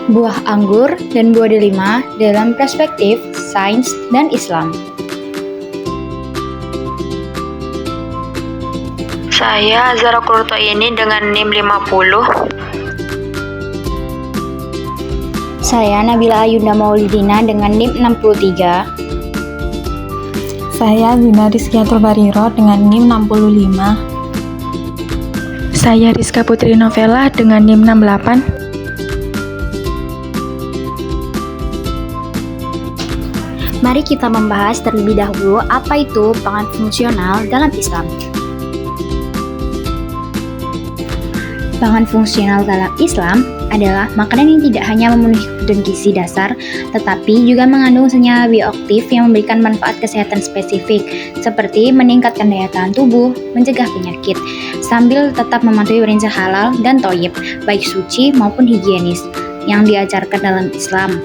Buah anggur dan buah delima dalam perspektif sains dan Islam. Saya Zara Kurto ini dengan NIM 50. Saya Nabila Ayunda Maulidina dengan NIM 63. Saya Zina Rizkiatul Bariro dengan NIM 65. Saya Rizka Putri Novela dengan NIM 68. Mari kita membahas terlebih dahulu apa itu pangan fungsional dalam Islam. Pangan fungsional dalam Islam adalah makanan yang tidak hanya memenuhi kebutuhan gizi dasar, tetapi juga mengandung senyawa bioaktif yang memberikan manfaat kesehatan spesifik, seperti meningkatkan daya tahan tubuh, mencegah penyakit, sambil tetap mematuhi prinsip halal dan thayyib, baik suci maupun higienis, yang diajarkan dalam Islam,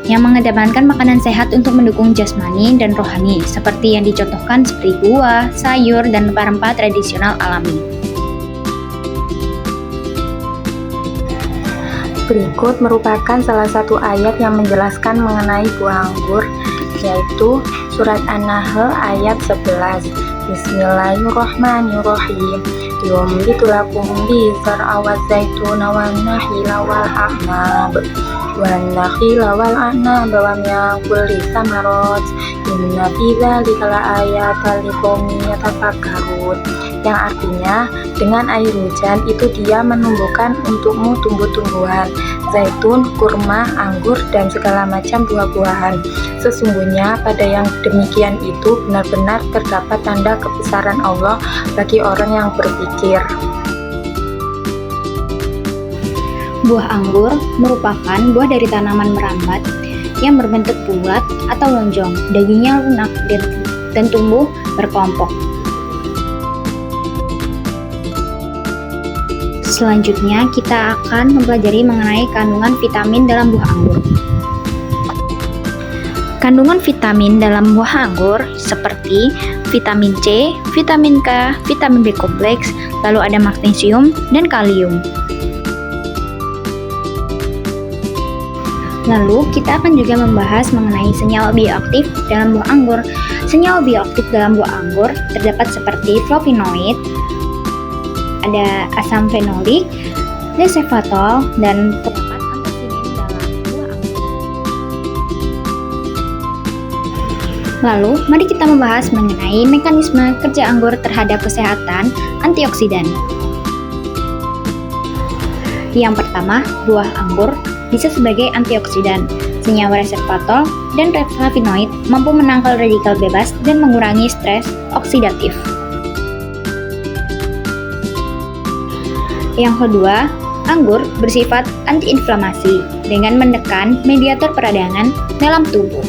yang mengedepankan makanan sehat untuk mendukung jasmani dan rohani, seperti yang dicontohkan seperti buah, sayur, dan rempah-rempah tradisional alami. Berikut merupakan salah satu ayat yang menjelaskan mengenai buah anggur, yaitu surat An-Nahl ayat 11. Bismillahirrahmanirrahim. Yumbitu lakum bi zar'a wa zaituna wa nakhila wal a'nab. Wal-nakhila wal-a'nab wa min kulli thamarat inna fi dzalika laayatan liqaumin yatafakkarun, yang artinya dengan air hujan itu dia menumbuhkan untukmu tumbuh-tumbuhan, zaitun, kurma, anggur, dan segala macam buah-buahan. Sesungguhnya pada yang demikian itu benar-benar terdapat tanda kebesaran Allah bagi orang yang berpikir. Buah anggur merupakan buah dari tanaman merambat yang berbentuk bulat atau lonjong, dagingnya lunak dan tumbuh berkelompok. Selanjutnya kita akan mempelajari mengenai kandungan vitamin dalam buah anggur. Kandungan vitamin dalam buah anggur seperti vitamin C, vitamin K, vitamin B kompleks, lalu ada magnesium dan kalium. Lalu kita akan juga membahas mengenai senyawa bioaktif dalam buah anggur. Senyawa bioaktif dalam buah anggur terdapat seperti flavonoid, ada asam fenolik, resveratrol, dan terdapat antosianin dalam buah anggur. Lalu, mari kita membahas mengenai mekanisme kerja anggur terhadap kesehatan antioksidan. Yang pertama, buah anggur bisa sebagai antioksidan. Senyawa resveratrol dan flavonoid mampu menangkal radikal bebas dan mengurangi stres oksidatif. Yang kedua, anggur bersifat antiinflamasi dengan menekan mediator peradangan dalam tubuh.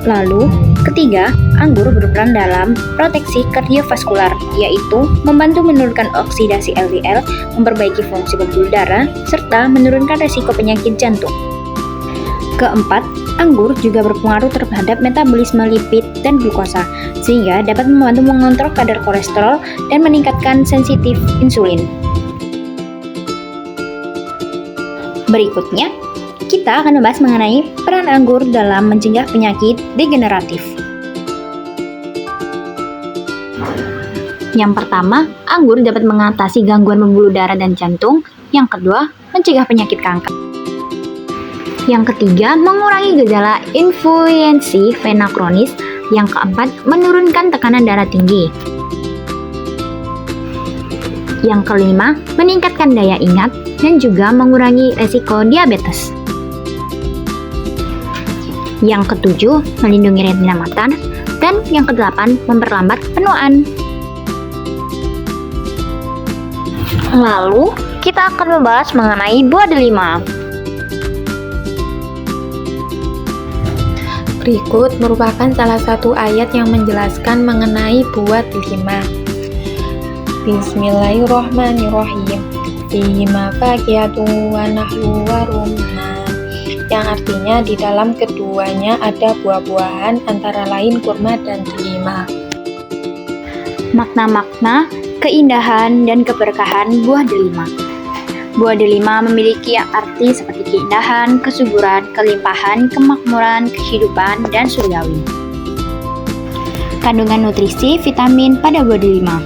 Lalu, ketiga, anggur berperan dalam proteksi kardiovaskular, yaitu membantu menurunkan oksidasi LDL, memperbaiki fungsi pembuluh darah, serta menurunkan risiko penyakit jantung. Keempat, anggur juga berpengaruh terhadap metabolisme lipid dan glukosa, sehingga dapat membantu mengontrol kadar kolesterol dan meningkatkan sensitif insulin. Berikutnya, kita akan membahas mengenai peran anggur dalam mencegah penyakit degeneratif. Yang pertama, anggur dapat mengatasi gangguan pembuluh darah dan jantung. Yang kedua, mencegah penyakit kanker. Yang ketiga, mengurangi gejala insulinsi vena kronis. Yang keempat, menurunkan tekanan darah tinggi. Yang kelima, meningkatkan daya ingat dan juga mengurangi resiko diabetes. Yang ketujuh, melindungi retina mata. Dan yang kedelapan, memperlambat penuaan. Lalu, kita akan membahas mengenai buah delima. Berikut merupakan salah satu ayat yang menjelaskan mengenai buah delima. Bismillahirrahmanirrahim. Fihima fakihatun wa nahlu wa rumman, yang artinya di dalam keduanya ada buah-buahan antara lain kurma dan delima. Makna-makna Keindahan dan keberkahan buah delima. Buah delima memiliki arti seperti keindahan, kesuburan, kelimpahan, kemakmuran, kehidupan, dan surgawi. Kandungan nutrisi vitamin pada buah delima.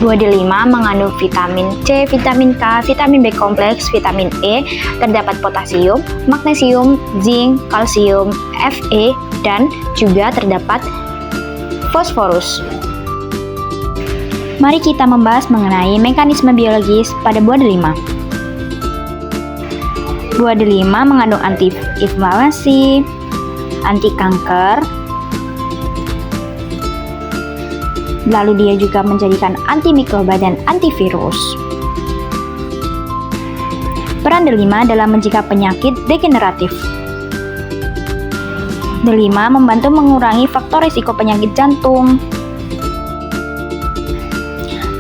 Buah delima mengandung vitamin C, vitamin K, vitamin B kompleks, vitamin E, terdapat potasium, magnesium, zinc, kalsium, Fe, dan juga terdapat fosforus. Mari kita membahas mengenai mekanisme biologis pada buah delima. Buah delima mengandung anti-inflamasi, anti kanker, lalu dia juga menjadikan antimikroba dan antivirus. Peran delima dalam mencegah penyakit degeneratif. Delima membantu mengurangi faktor risiko penyakit jantung.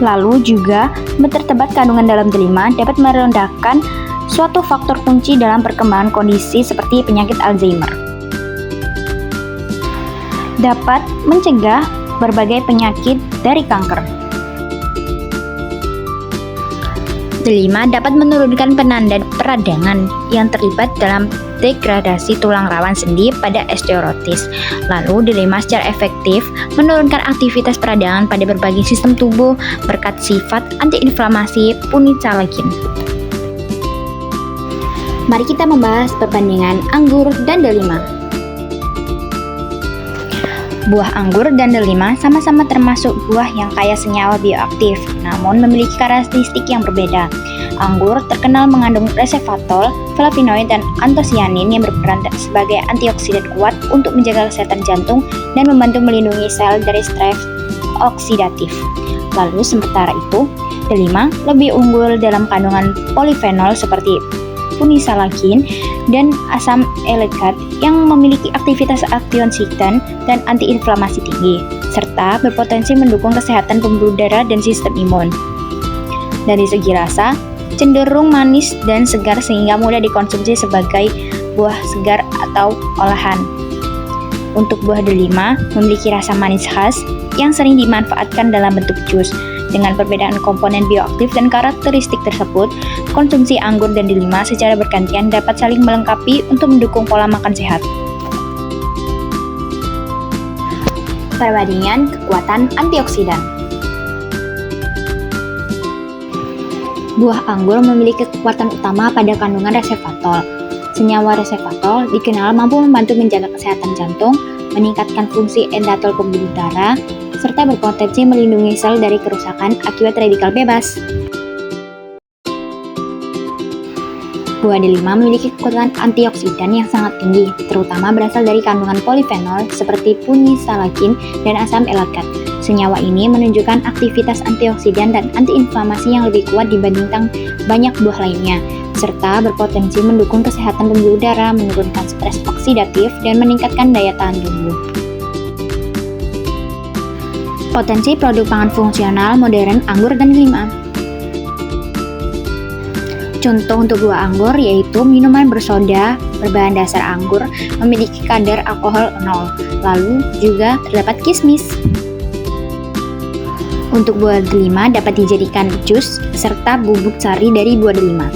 Lalu juga terdapat kandungan dalam delima dapat merendahkan suatu faktor kunci dalam perkembangan kondisi seperti penyakit Alzheimer. Dapat mencegah berbagai penyakit dari kanker. Delima dapat menurunkan penanda peradangan yang terlibat dalam degradasi tulang rawan sendi pada osteoartritis. Lalu delima secara efektif menurunkan aktivitas peradangan pada berbagai sistem tubuh berkat sifat antiinflamasi punicalagin. Mari kita membahas perbandingan anggur dan delima. Buah anggur dan delima sama-sama termasuk buah yang kaya senyawa bioaktif, namun memiliki karakteristik yang berbeda. Anggur terkenal mengandung resveratrol, flavonoid, dan antosianin yang berperan sebagai antioksidan kuat untuk menjaga kesehatan jantung dan membantu melindungi sel dari stres oksidatif. Lalu sementara itu, delima lebih unggul dalam kandungan polifenol seperti punicalagin dan asam elakat yang memiliki aktivitas antioksidan dan antiinflamasi tinggi, serta berpotensi mendukung kesehatan pembuluh darah dan sistem imun. Dari segi rasa, cenderung manis dan segar sehingga mudah dikonsumsi sebagai buah segar atau olahan. Untuk buah delima memiliki rasa manis khas yang sering dimanfaatkan dalam bentuk jus. Dengan perbedaan komponen bioaktif dan karakteristik tersebut, konsumsi anggur dan delima secara bergantian dapat saling melengkapi untuk mendukung pola makan sehat. Perbandingan kekuatan antioksidan. Buah anggur memiliki kekuatan utama pada kandungan resveratrol. Senyawa resveratrol dikenal mampu membantu menjaga kesehatan jantung, meningkatkan fungsi endatol pembuluh darah, serta berpotensi melindungi sel dari kerusakan akibat radikal bebas. Buah delima memiliki kekuatan antioksidan yang sangat tinggi, terutama berasal dari kandungan polifenol seperti punicalagin dan asam elakat. Senyawa ini menunjukkan aktivitas antioksidan dan antiinflamasi yang lebih kuat dibandingkan banyak buah lainnya, serta berpotensi mendukung kesehatan pembuluh darah, menurunkan stres oksidatif, dan meningkatkan daya tahan tubuh. Potensi produk pangan fungsional modern anggur dan delima. Contoh untuk buah anggur yaitu minuman bersoda berbahan dasar anggur memiliki kadar alkohol 0, lalu juga terdapat kismis. Untuk buah delima dapat dijadikan jus serta bubuk sari dari buah delima.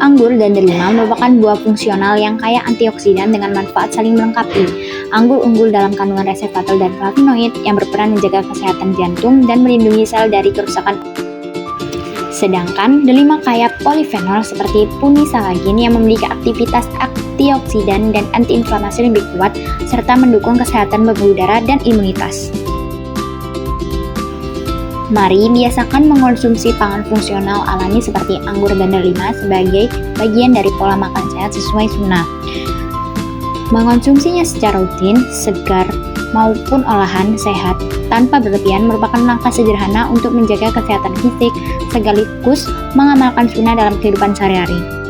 Anggur dan delima merupakan buah fungsional yang kaya antioksidan dengan manfaat saling melengkapi. Anggur unggul dalam kandungan resveratrol dan flavonoid yang berperan menjaga kesehatan jantung dan melindungi sel dari kerusakan. Sedangkan delima kaya polifenol seperti punicalagin yang memiliki aktivitas antioksidan dan antiinflamasi lebih kuat serta mendukung kesehatan pembuluh darah dan imunitas. Mari biasakan mengonsumsi pangan fungsional alami seperti anggur dan delima sebagai bagian dari pola makan sehat sesuai sunnah. Mengonsumsinya secara rutin, segar, maupun olahan sehat tanpa berlebihan merupakan langkah sederhana untuk menjaga kesehatan fisik sekaligus mengamalkan sunnah dalam kehidupan sehari-hari.